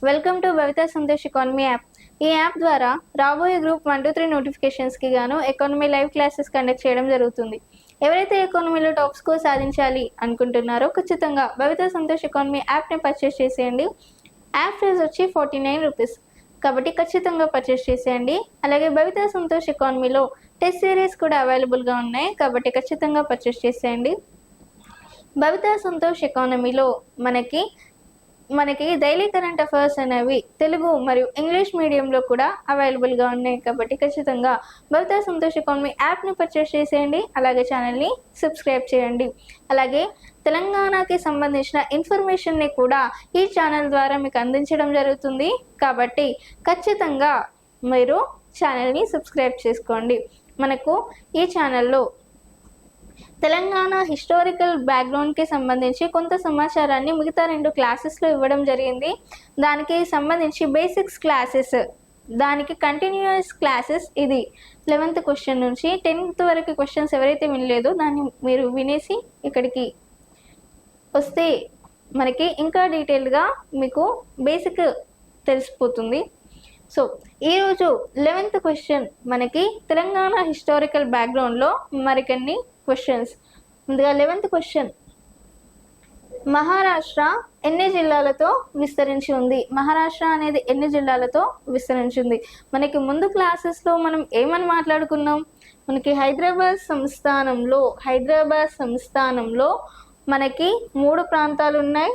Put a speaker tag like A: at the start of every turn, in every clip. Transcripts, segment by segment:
A: Welcome to Bhavitha Sandesh economy app. ఈ app ద్వారా రాబోయే గ్రూప్ 1 to 3 నోటిఫికేషన్స్కి గాను ఎకానమీ లైవ్ క్లాసెస్ కండక్ట్ చేయడం జరుగుతుంది. ఎవరైతే ఎకానమీలో టాప్ స్కోర్ సాధించాలి అనుకుంటున్నారో ఖచ్చితంగా భవితా సందేశ్ ఎకానమీ యాప్ని పర్చేస్ చేసేయండి. యాప్ ఫీజ్ వచ్చి 49 రూపీస్, కాబట్టి ఖచ్చితంగా పర్చేస్ చేసేయండి. అలాగే భవితా సంతోష్ ఎకానమీలో టెస్ట్ సిరీస్ కూడా అవైలబుల్గా ఉన్నాయి, కాబట్టి ఖచ్చితంగా పర్చేస్ చేసేయండి. భవితా సంతోష్ ఎకానమీలో మనకి డైలీ కరెంట్ అఫైర్స్ అనేవి తెలుగు మరియు ఇంగ్లీష్ మీడియంలో కూడా అవైలబుల్గా ఉన్నాయి, కాబట్టి ఖచ్చితంగా భవితా సంతోష్ ఎకానమీ యాప్ని పర్చేస్ చేసేయండి. అలాగే ఛానల్ని సబ్స్క్రైబ్ చేయండి. అలాగే తెలంగాణకి సంబంధించిన ఇన్ఫర్మేషన్ని కూడా ఈ ఛానల్ ద్వారా మీకు అందించడం జరుగుతుంది, కాబట్టి ఖచ్చితంగా మీరు ఛానల్ని సబ్స్క్రైబ్ చేసుకోండి. మనకు ఈ ఛానల్లో తెలంగాణ హిస్టారికల్ బ్యాక్గ్రౌండ్కి సంబంధించి కొంత సమాచారాన్ని మిగతా 2 క్లాసెస్లో ఇవ్వడం జరిగింది. దానికి సంబంధించి బేసిక్స్ క్లాసెస్, దానికి కంటిన్యూస్ క్లాసెస్ ఇది 11th క్వశ్చన్ నుంచి 10th వరకు క్వశ్చన్స్ ఎవరైతే వినలేదో దాన్ని మీరు వినేసి ఇక్కడికి వస్తే మనకి ఇంకా డీటెయిల్గా మీకు బేసిక్ తెలిసిపోతుంది. సో ఈరోజు 11th క్వశ్చన్ మనకి తెలంగాణ హిస్టారికల్ బ్యాక్గ్రౌండ్లో మరికొన్ని క్వశ్చన్స్. ముందుగా 11th క్వశ్చన్, మహారాష్ట్ర ఎన్ని జిల్లాలతో విస్తరించి ఉంది? మహారాష్ట్ర అనేది ఎన్ని జిల్లాలతో విస్తరించింది? మనకి ముందు క్లాసెస్లో మనం ఏమని మాట్లాడుకున్నాం? మనకి హైదరాబాద్ సంస్థానంలో మనకి 3 ప్రాంతాలు ఉన్నాయి,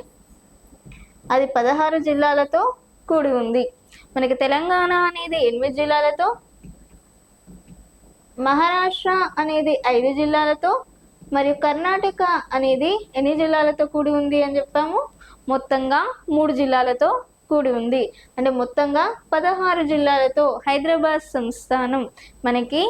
A: అది 16 జిల్లాలతో కూడి ఉంది. మనకి తెలంగాణ అనేది 8 జిల్లాలతో, మహారాష్ట్ర అనేది 5 జిల్లాలతో, మరియు కర్ణాటక అనేది ఎన్ని జిల్లాలతో కూడి ఉంది అని చెప్పాము? మొత్తంగా 3 జిల్లాలతో కూడి ఉంది. అంటే మొత్తంగా 16 జిల్లాలతో హైదరాబాద్ సంస్థానం మనకి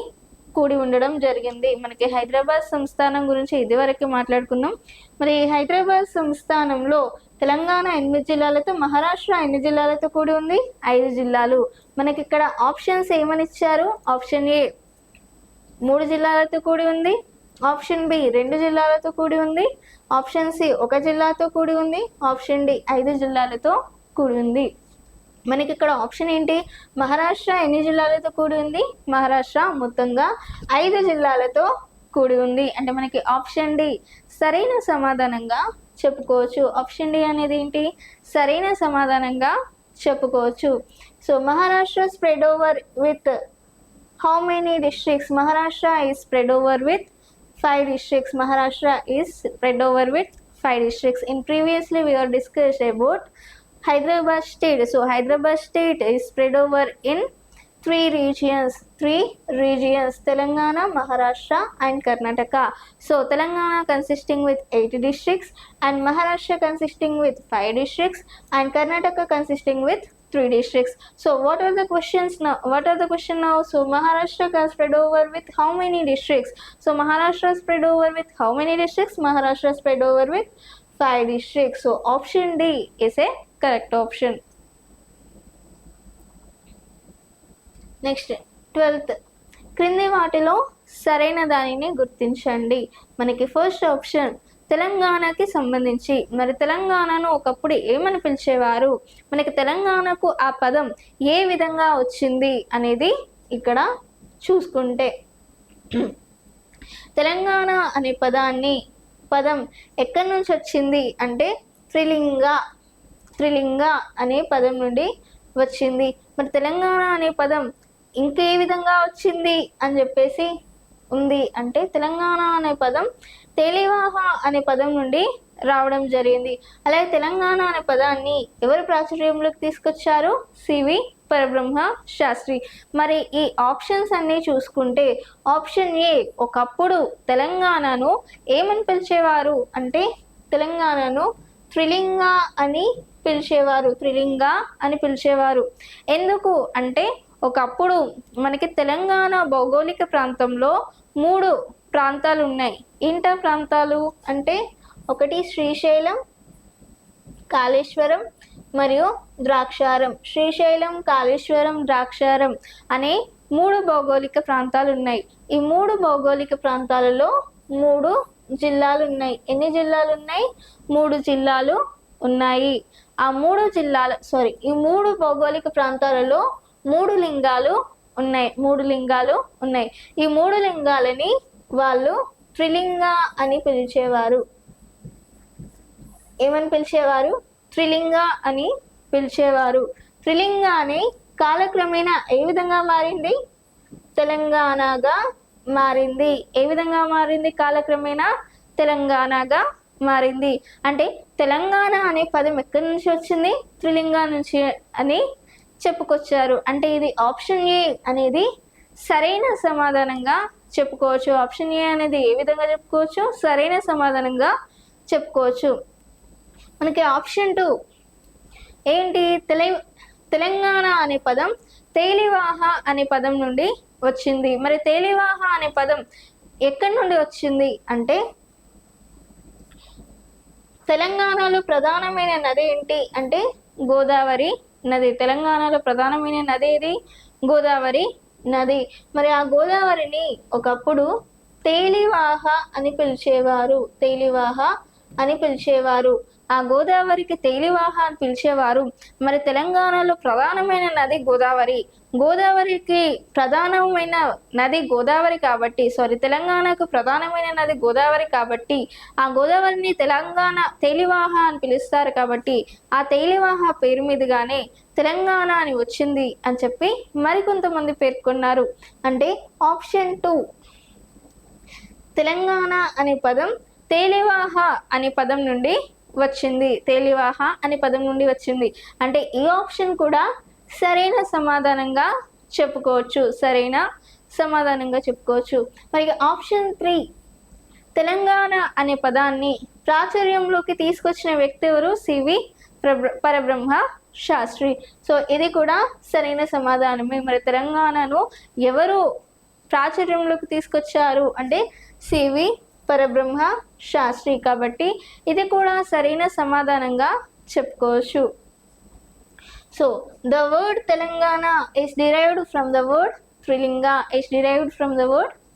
A: కూడి ఉండడం జరిగింది. మనకి హైదరాబాద్ సంస్థానం గురించి ఇదివరకు మాట్లాడుకున్నాం. మరి హైదరాబాద్ సంస్థానంలో తెలంగాణ 8 జిల్లాలతో, మహారాష్ట్ర ఎన్ని జిల్లాలతో కూడి ఉంది? 5 జిల్లాలు. మనకి ఇక్కడ ఆప్షన్స్ ఏమని ఇచ్చారు? ఆప్షన్ ఏ 3 జిల్లాలతో కూడి ఉంది, ఆప్షన్ బి 2 జిల్లాలతో కూడి ఉంది, ఆప్షన్ సి 1 జిల్లాతో కూడి ఉంది, ఆప్షన్ డి 5 జిల్లాలతో కూడి ఉంది. మనకి ఇక్కడ ఆప్షన్ ఏంటి? మహారాష్ట్ర ఎన్ని జిల్లాలతో కూడి ఉంది? మహారాష్ట్ర మొత్తంగా 5 జిల్లాలతో కూడి ఉంది. అంటే మనకి ఆప్షన్ డి సరైన సమాధానంగా చెప్పుకోవచ్చు. ఆప్షన్ డి అనేది ఏంటి? సరైన సమాధానంగా చెప్పుకోవచ్చు. So Maharashtra spread over with how many districts? Maharashtra is spread over with 5 districts. Maharashtra is spread over with 5 districts. In previously we are discussed about Hyderabad state. So Hyderabad state is spread over in 3 regions, Telangana, Maharashtra and Karnataka. So Telangana consisting with 8 districts and Maharashtra consisting with 5 districts and Karnataka consisting with 3 districts. So what are the questions now? So Maharashtra spread over with how many districts? So Maharashtra spread over with how many districts? Maharashtra spread over with 5 districts. So option D is a correct option. Next 12th, క్రింది వాటిలో సరైన దానిని గుర్తించండి. మనకి first option తెలంగాణకి సంబంధించి, మరి తెలంగాణను ఒకప్పుడు ఏమని పిలిచేవారు? మనకి తెలంగాణకు ఆ పదం ఏ విధంగా వచ్చింది అనేది ఇక్కడ చూసుకుంటే, తెలంగాణ అనే పదం ఎక్కడి నుంచి వచ్చింది అంటే త్రిలింగ అనే పదం నుండి వచ్చింది. మరి తెలంగాణ అనే పదం ఇంకే విధంగా వచ్చింది అని చెప్పేసి ఉంది అంటే, తెలంగాణ అనే పదం తేలివాహ అనే పదం నుండి రావడం జరిగింది. అలాగే తెలంగాణ అనే పదాన్ని ఎవరు ప్రాచుర్యంలోకి తీసుకొచ్చారు? సివి పరబ్రహ్మ శాస్త్రి. మరి ఈ ఆప్షన్స్ అన్నీ చూసుకుంటే ఆప్షన్ ఏ ఒకప్పుడు తెలంగాణను ఏమని పిలిచేవారు అంటే, తెలంగాణను త్రిలింగ అని పిలిచేవారు. ఎందుకు అంటే, ఒకప్పుడు మనకి తెలంగాణ భౌగోళిక ప్రాంతంలో 3 ప్రాంతాలు ఉన్నాయి. ఏంటా ప్రాంతాలు అంటే, ఒకటి శ్రీశైలం, కాళేశ్వరం మరియు ద్రాక్షారం. శ్రీశైలం, కాళేశ్వరం, ద్రాక్షారం అనే 3 భౌగోళిక ప్రాంతాలు ఉన్నాయి. ఈ 3 భౌగోళిక ప్రాంతాలలో 3 జిల్లాలు ఉన్నాయి. ఎన్ని జిల్లాలు ఉన్నాయి? 3 జిల్లాలు ఉన్నాయి. ఈ 3 భౌగోళిక ప్రాంతాలలో 3 లింగాలు ఉన్నాయి. ఈ 3 లింగాలని వాళ్ళు త్రిలింగ అని పిలిచేవారు. ఏమని పిలిచేవారు? త్రిలింగ అని పిలిచేవారు. త్రిలింగ అని కాలక్రమేణా ఏ విధంగా మారింది? తెలంగాణగా మారింది. ఏ విధంగా మారింది? కాలక్రమేణా తెలంగాణగా మారింది. అంటే తెలంగాణ అనే పదం ఎక్కడి నుంచి వచ్చింది? త్రిలింగ నుంచి అని చెప్పుకొచ్చారు. అంటే ఇది ఆప్షన్ ఏ అనేది సరైన సమాధానంగా చెప్పుకోవచ్చు. ఆప్షన్ ఏ అనేది ఏ విధంగా చెప్పుకోవచ్చు? సరైన సమాధానంగా చెప్పుకోవచ్చు. మనకి ఆప్షన్ 2 ఏంటి? తెలంగాణ అనే పదం తేలివాహ అనే పదం నుండి వచ్చింది. మరి తేలివాహ అనే పదం ఎక్కడి నుండి వచ్చింది అంటే తెలంగాణలో ప్రధానమైన నది ఏంటి అంటే గోదావరి నది. తెలంగాణలో ప్రధానమైన నది ఏది? గోదావరి నది. మరి ఆ గోదావరిని ఒకప్పుడు తేలివాహ అని పిలిచేవారు. ఆ గోదావరికి తేలివాహ అని పిలిచేవారు. మరి తెలంగాణలో ప్రధానమైన నది గోదావరి. గోదావరికి ప్రధానమైన నది గోదావరి కాబట్టి తెలంగాణకు ప్రధానమైన నది గోదావరి కాబట్టి ఆ గోదావరిని తెలంగాణ తేలివాహ అని పిలుస్తారు. కాబట్టి ఆ తేలివాహ పేరు మీదుగానే తెలంగాణ అని వచ్చింది అని చెప్పి మరికొంతమంది పేర్కొన్నారు. అంటే ఆప్షన్ 2 తెలంగాణ అనే పదం తేలివాహ అనే పదం నుండి వచ్చింది. తేలివాహ అనే పదం నుండి వచ్చింది. అంటే ఈ ఆప్షన్ కూడా సరైన సమాధానంగా చెప్పుకోవచ్చు. మరి ఆప్షన్ 3 తెలంగాణ అనే పదాన్ని ప్రాచుర్యంలోకి తీసుకొచ్చిన వ్యక్తి ఎవరు? సివి పరబ్రహ్మ శాస్త్రి. ఇది కూడా సరైన సమాధానమే. మరి తెలంగాణను ఎవరు ప్రాచుర్యంలోకి తీసుకొచ్చారు అంటే సివి పరబ్రహ్మ శాస్త్రి. కాబట్టి ఇది కూడా సరైన సమాధానంగా చెప్పుకోవచ్చు. The word Telangana is derived from the word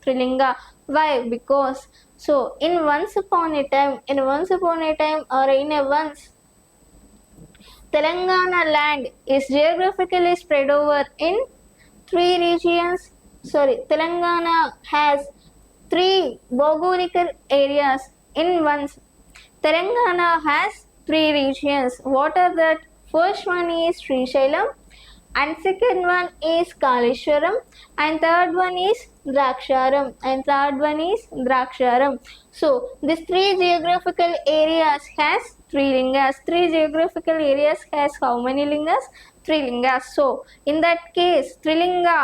A: Trilinga. Why? Because in once upon a time or in a once, Telangana land is geographically spread over in 3 regions. Telangana has 3 Bhogolika areas in once. Telangana has 3 regions. What are that? First one is Srisailam, and second one is Kaleshwaram, and third one is Draksharam. These 3 geographical areas has 3 lingas. 3 geographical areas has how many lingas? 3 lingas. In that case, Trilinga.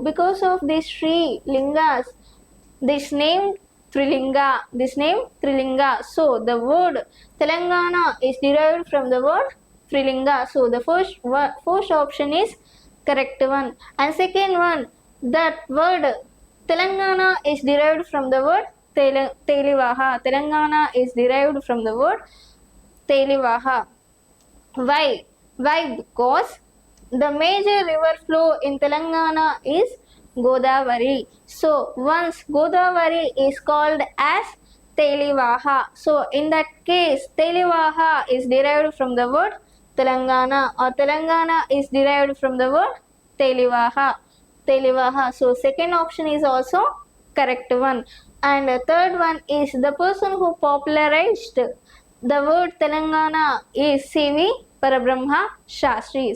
A: Because of these 3 lingas, this name Trilinga. The word Telangana is derived from the word Trilinga. The first option is correct one. And second one, that word Telangana is derived from the word Telivaha. Why? Because the major river flow in Telangana is Godavari. Once Godavari is called as Telivaha. In that case, Telivaha is derived from the word Telangana, or Telangana is derived from the word Telivaha. Second option is also correct one. And the third one is the person who popularized the word Telangana is CV Parabrahma Shastri.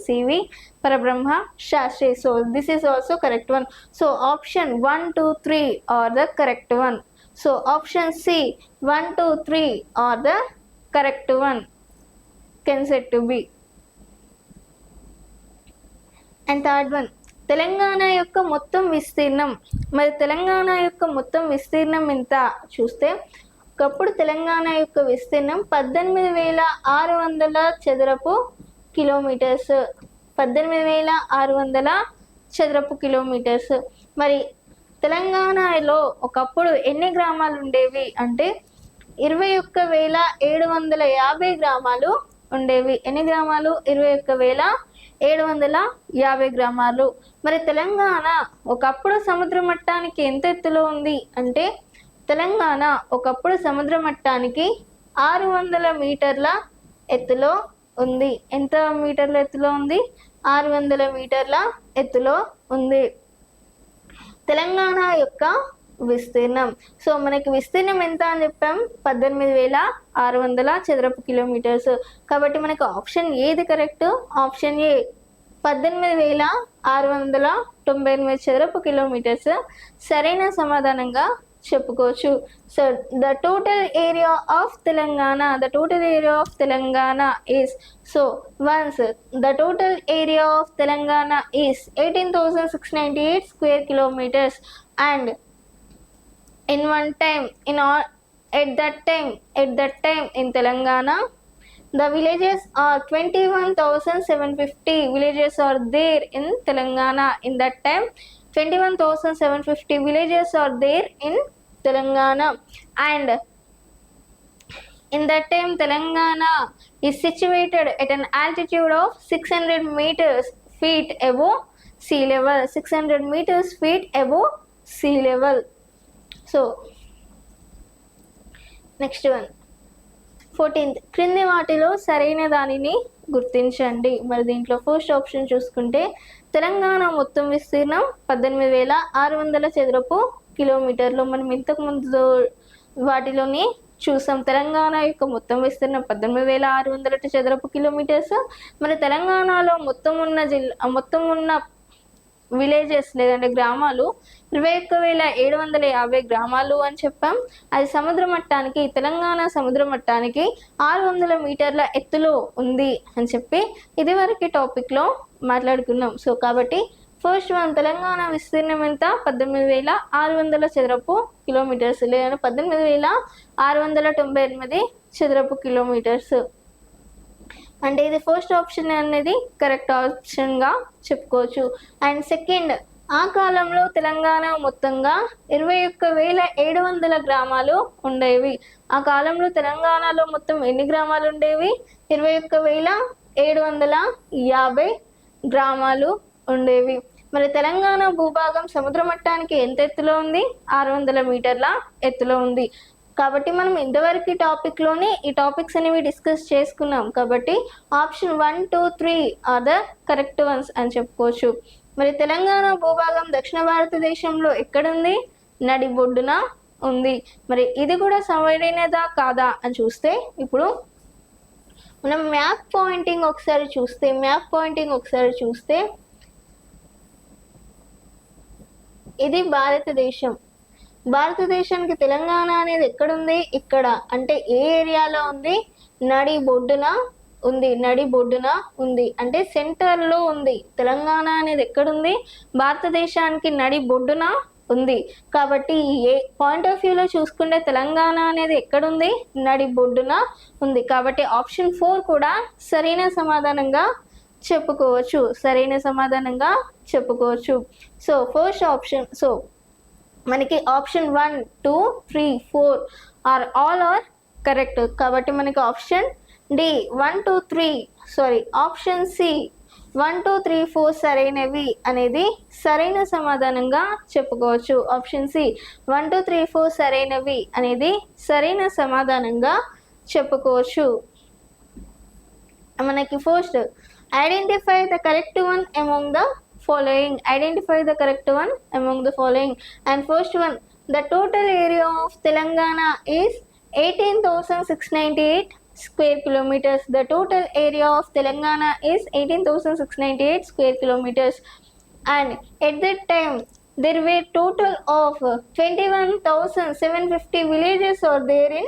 A: This is also correct one. Option 1, 2, 3 are the correct one. Option C 1, 2, 3 are the correct one. Can said to be. And third one, Telangana యొక్క మొత్తం విస్తీర్ణం. మరి తెలంగాణ యొక్క మొత్తం విస్తీర్ణం ఎంత చూస్తే ఒకప్పుడు తెలంగాణ యొక్క విస్తీర్ణం 18,600 చదరపు కిలోమీటర్స్. 18,600 చదరపు కిలోమీటర్స్. మరి తెలంగాణలో ఒకప్పుడు ఎన్ని గ్రామాలు ఉండేవి అంటే 21,750 గ్రామాలు ఉండేవి. ఎన్ని గ్రామాలు? 21,750 గ్రామాలు. మరి తెలంగాణ ఒకప్పుడు సముద్ర మట్టానికి ఎంత ఎత్తులో ఉంది అంటే తెలంగాణ ఒకప్పుడు సముద్ర మట్టానికి 600 మీటర్ల ఎత్తులో ఉంది. ఎంత మీటర్ల ఎత్తులో ఉంది? 600 మీటర్ల ఎత్తులో ఉంది. తెలంగాణ యొక్క విస్తీర్ణం. సో మనకి విస్తీర్ణం ఎంత అని చెప్పాం? 18,600 చదరపు కిలోమీటర్స్. కాబట్టి మనకు ఆప్షన్ ఏది కరెక్ట్? ఆప్షన్ ఏ 18,698 చదరపు కిలోమీటర్స్ సరైన సమాధానంగా చెప్పుకోవచ్చు. So the total area of Telangana, is, so once the total area of Telangana is 18,698 square kilometres and in one time at that time in Telangana the villages are 21,750 villages are there in Telangana. In that time 21,750 villages are there in Telangana, and in that time Telangana is situated at an altitude of 600 meters feet above sea level. 600 meters feet above sea level. So next one 14th, క్రింది వాటిలో సరైన దానిని గుర్తించండి. మరి దీంట్లో first option చూసుకుంటే తెలంగాణ మొత్తం విస్తీర్ణం 18,600 చదరపు కిలోమీటర్లు. మనం ఇంతకుముందు వాటిలోని చూసాం. తెలంగాణ యొక్క మొత్తం విస్తీర్ణం 18,600 చదరపు కిలోమీటర్స్. మరి తెలంగాణలో మొత్తం ఉన్న విలేజెస్ లేదంటే గ్రామాలు 21,750 గ్రామాలు అని చెప్పాం. అది సముద్ర మట్టానికి, తెలంగాణ సముద్ర మట్టానికి 600 మీటర్ల ఎత్తులో ఉంది అని చెప్పి ఇదివరకు టాపిక్లో మాట్లాడుకున్నాం. సో కాబట్టి ఫస్ట్ వన్ తెలంగాణ విస్తీర్ణం ఎంత? 18,600 చదరపు కిలోమీటర్స్ లేదంటే 18,698 చదరపు కిలోమీటర్స్. అంటే ఇది ఫస్ట్ ఆప్షన్ అనేది కరెక్ట్ ఆప్షన్గా చెప్పుకోవచ్చు. అండ్ సెకండ్, ఆ కాలంలో తెలంగాణ మొత్తంగా 21,700 గ్రామాలు ఉండేవి. ఆ కాలంలో తెలంగాణలో మొత్తం ఎన్ని గ్రామాలు ఉండేవి? 21,750 గ్రామాలు ఉండేవి. మరి తెలంగాణ భూభాగం సముద్ర మట్టానికి ఎంత ఎత్తులో ఉంది? 600 మీటర్ల ఎత్తులో ఉంది. కాబట్టి మనం ఇంతవరకు టాపిక్లోనే ఈ టాపిక్స్ అనేవి డిస్కస్ చేసుకున్నాం. కాబట్టి option 1, 2, 3 are the correct ones అని చెప్పుకోవచ్చు. మరి తెలంగాణ భూభాగం దక్షిణ భారతదేశంలో ఎక్కడుంది? నడిబొడ్డున ఉంది. మరి ఇది కూడా సరైనదా కాదా అని చూస్తే ఇప్పుడు మనం మ్యాప్ పాయింటింగ్ ఒకసారి చూస్తే ఇది భారతదేశానికి తెలంగాణ అనేది ఎక్కడుంది? ఇక్కడ. అంటే ఏ ఏరియాలో ఉంది? నడిబొడ్డున ఉంది. అంటే సెంటర్లో ఉంది. తెలంగాణ అనేది ఎక్కడుంది? భారతదేశానికి నడిబొడ్డున ఉంది. కాబట్టి ఏ పాయింట్ ఆఫ్ వ్యూలో చూసుకుంటే తెలంగాణ అనేది ఎక్కడుంది? నడిబొడ్డున ఉంది. కాబట్టి ఆప్షన్ 4 కూడా సరైన సమాధానంగా చెప్పుకోవచ్చు. సో ఫస్ట్ ఆప్షన్, సో మనకి ఆప్షన్ 1, 2, 3, 4 ఆల్ ఆర్ కరెక్ట్. కాబట్టి మనకి ఆప్షన్ డి 1, 2, 3 ఆప్షన్ సి 1, 2, 3, 4 సరైనవి అనేది సరైన సమాధానంగా చెప్పుకోవచ్చు. ఆప్షన్ సి 1, 2, 3, 4 సరైనవి అనేది సరైన సమాధానంగా చెప్పుకోవచ్చు. మనకి first identify the correct one among the following. Identify the correct one among the following. And first one, the total area of Telangana is 18,698 square kilometers. The total area of Telangana is 18,698 square kilometers. And at that time there were total of 21,750 villages are there in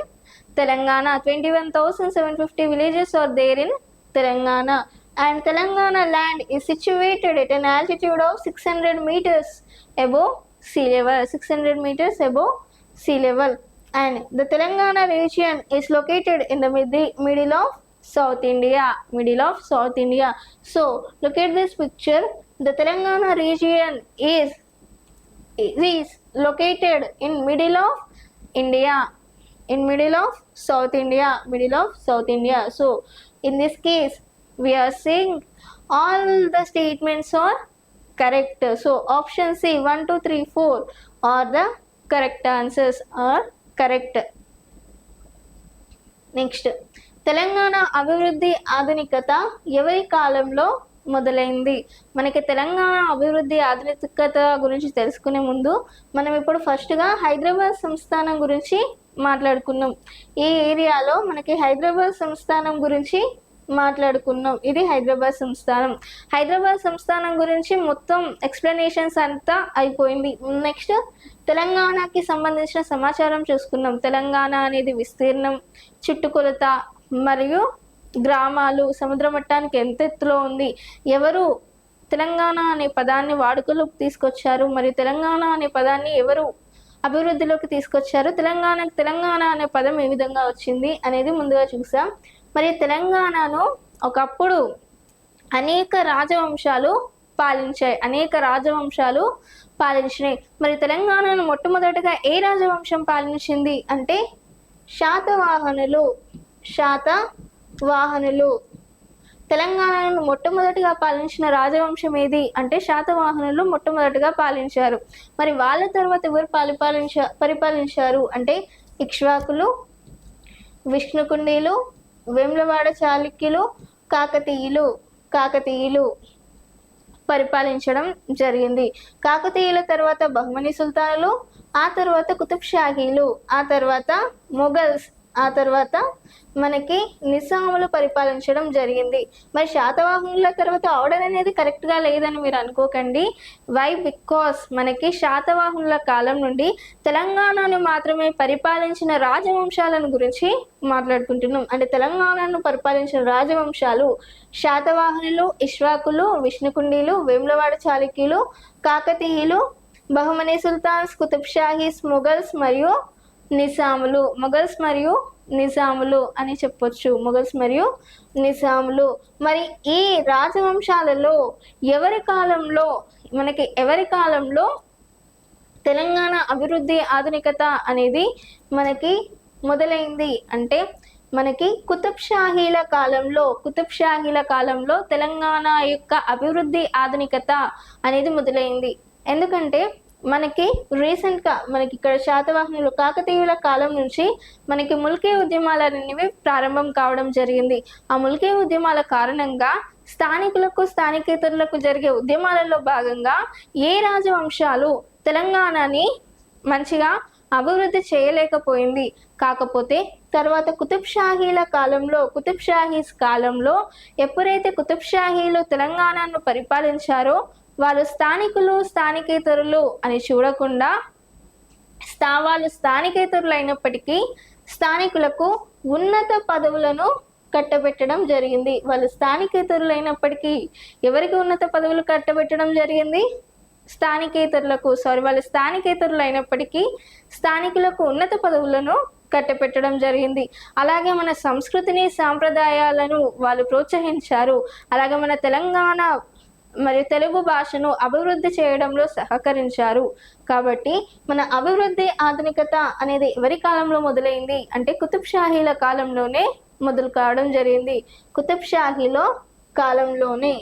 A: Telangana. 21,750 villages are there in Telangana. And Telangana land is situated at an altitude of 600 meters above sea level. 600 meters above sea level. And the Telangana region is located in the middle of South India. So look at this picture. The Telangana region is located in middle of India. South India. So in this case we are saying all the statements are correct. So option C 1, 2, 3, 4 are the correct answers are correct. Next, Telangana అభివృద్ధి ఆధునికత ఎవరి కాలంలో మొదలైంది? మనకి తెలంగాణ అభివృద్ధి ఆధునికత గురించి తెలుసుకునే ముందు మనం ఇప్పుడు ఫస్ట్గా హైదరాబాద్ సంస్థానం గురించి మాట్లాడుకున్నాం. ఈ ఏరియాలో మనకి హైదరాబాద్ సంస్థానం గురించి మాట్లాడుకున్నాం. ఇది హైదరాబాద్ సంస్థానం. హైదరాబాద్ సంస్థానం గురించి మొత్తం ఎక్స్ప్లెనేషన్స్ అంతా అయిపోయింది. నెక్స్ట్ తెలంగాణకి సంబంధించిన సమాచారం చూసుకున్నాం. తెలంగాణ అనేది విస్తీర్ణం, చుట్టుకొలత మరియు గ్రామాలు, సముద్ర మట్టానికి ఎంత ఎత్తులో ఉంది, ఎవరు తెలంగాణ అనే పదాన్ని వాడుకలోకి తీసుకొచ్చారు, మరియు తెలంగాణ అనే పదాన్ని ఎవరు అభివృద్ధిలోకి తీసుకొచ్చారు, తెలంగాణ అనే పదం ఏ విధంగా వచ్చింది అనేది ముందుగా చూసాం. మరి తెలంగాణను ఒకప్పుడు అనేక రాజవంశాలు పాలించినాయి. మరి తెలంగాణను మొట్టమొదటిగా ఏ రాజవంశం పాలించింది అంటే శాతవాహనులు. తెలంగాణను మొట్టమొదటిగా పాలించిన రాజవంశం ఏది అంటే శాతవాహనులు మొట్టమొదటిగా పాలించారు. మరి వాళ్ళ తర్వాత ఎవరు పరిపాలించారు అంటే ఇక్ష్వాకులు, విష్ణుకుండీలు, వేములవాడ చాళుక్యులు, కాకతీయులు పరిపాలించడం జరిగింది. కాకతీయుల తర్వాత బహమనీ సుల్తానులు, ఆ తర్వాత కుతుబ్ షాహీలు, ఆ తర్వాత మొఘల్స్, ఆ తర్వాత మనకి నిజాములు పరిపాలించడం జరిగింది. మరి శాతవాహనుల తర్వాత ఆర్డర్ అనేది కరెక్ట్గా లేదని మీరు అనుకోకండి. వై? బికాస్ మనకి శాతవాహనుల కాలం నుండి తెలంగాణను మాత్రమే పరిపాలించిన రాజవంశాలను గురించి మాట్లాడుకుంటున్నాం. అంటే తెలంగాణను పరిపాలించిన రాజవంశాలు శాతవాహనులు, ఇక్ష్వాకులు, విష్ణుకుండీలు, వేములవాడ చాళుక్యులు, కాకతీయులు, బహమనీ సుల్తాన్స్, కుతుబ్ షాహీస్, మొఘల్స్ మరియు నిజాములు అని చెప్పొచ్చు. మొఘల్స్ మరియు నిజాములు. మరి ఈ రాజవంశాలలో ఎవరి కాలంలో తెలంగాణ అభివృద్ధి ఆధునికత అనేది మనకి మొదలైంది అంటే మనకి కుతుబ్ షాహీల కాలంలో తెలంగాణ యొక్క అభివృద్ధి ఆధునికత అనేది మొదలైంది. ఎందుకంటే మనకి రీసెంట్గా మనకి ఇక్కడ శాతవాహనులు, కాకతీయుల కాలం నుంచి మనకి ముల్కీ ఉద్యమాలు అనేవి ప్రారంభం కావడం జరిగింది. ఆ ముల్కీ ఉద్యమాల కారణంగా స్థానికేతరులకు జరిగే ఉద్యమాలలో భాగంగా ఏ రాజవంశాలు తెలంగాణని మంచిగా అభివృద్ధి చేయలేకపోయింది. కాకపోతే తర్వాత కుతుబ్ షాహీస్ కాలంలో ఎప్పుడైతే కుతుబ్ షాహీలు తెలంగాణను పరిపాలించారో వాళ్ళు స్థానికేతరులు అని చూడకుండా వాళ్ళు స్థానికేతరులు అయినప్పటికీ స్థానికులకు ఉన్నత పదవులను కట్టబెట్టడం జరిగింది. వాళ్ళు స్థానికేతరులు అయినప్పటికీ ఎవరికి ఉన్నత పదవులు కట్టబెట్టడం జరిగింది? వాళ్ళు స్థానికేతరులు అయినప్పటికీ స్థానికులకు ఉన్నత పదవులను కట్టపెట్టడం జరిగింది. అలాగే మన సంస్కృతిని, సాంప్రదాయాలను వాళ్ళు ప్రోత్సహించారు. అలాగే మన తెలంగాణ మరియు తెలుగు భాషను అభివృద్ధి చేయడంలో సహకరించారు. కాబట్టి మన అభివృద్ధి ఆధునికత అనేది ఎవరి కాలంలో మొదలైంది అంటే కుతుబ్ షాహీల కాలంలోనే మొదలు కావడం జరిగింది. కుతుబ్ షాహీల కాలంలోనే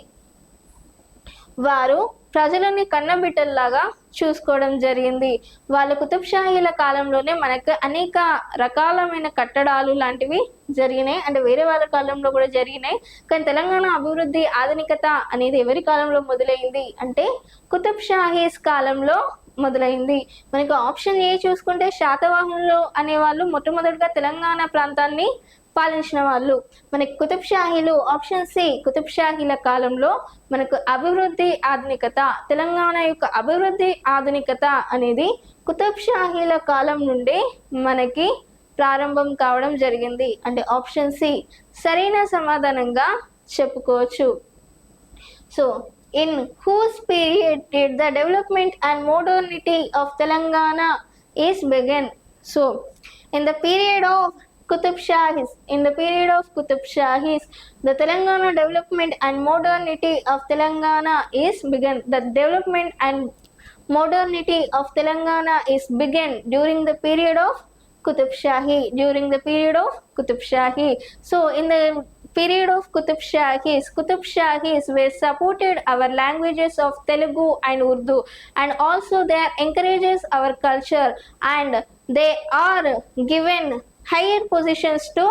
A: వారు ప్రజలని కన్నబిడ్డల్లాగా చూసుకోవడం జరిగింది. వాళ్ళ కుతుబ్ షాహీల కాలంలోనే మనకు అనేక రకాలమైన కట్టడాలు లాంటివి జరిగినాయి. అంటే వేరే వాళ్ళ కాలంలో కూడా జరిగినాయి. కానీ తెలంగాణ అభివృద్ధి ఆధునికత అనేది ఎవరి కాలంలో మొదలైంది అంటే కుతుబ్ షాహీస్ కాలంలో మొదలైంది. మనకు ఆప్షన్ ఏ చూసుకుంటే శాతవాహనులు అనేవాళ్ళు మొట్టమొదటిగా తెలంగాణ ప్రాంతాన్ని పాలించిన వాళ్ళు. మనకి కుతుబ్ షాహీలు, ఆప్షన్ సి, కుతుబ్ షాహీల కాలంలో మనకు అభివృద్ధి ఆధునికత, తెలంగాణ యొక్క అభివృద్ధి ఆధునికత అనేది కుతుబ్ షాహీల కాలం నుండి మనకి ప్రారంభం కావడం జరిగింది. అంటే ఆప్షన్ సి సరైన సమాధానంగా చెప్పుకోవచ్చు. So in who's period did the development and modernity of Telangana is began? So in the period of Qutub Shahis, the Telangana development and modernity of Telangana is begun. The development and modernity of Telangana is begun during the period of Qutub Shahi. So in the period of Qutub Shahis were supported our languages of Telugu and Urdu, and also they encourages our culture, and they are given higher positions to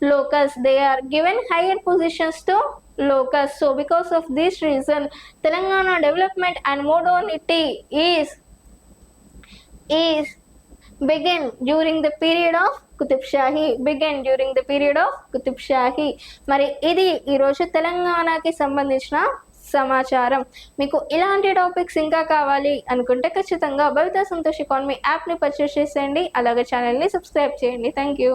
A: locus. They are given higher positions to locus. So because of this reason, Telangana development and modernity is began during the period of Qutb Shahi. మరి ఇది ఈరోజు తెలంగాణకి సంబంధించిన సమాచారం. మీకు ఇలాంటి topics ఇంకా కావాలి అనుకుంటే ఖచ్చితంగా భవిత సంతోష్ ఎకానమీ యాప్ని పర్చేస్ చేసేయండి, అలాగే ఛానల్ని సబ్స్క్రైబ్ చేయండి. Thank you.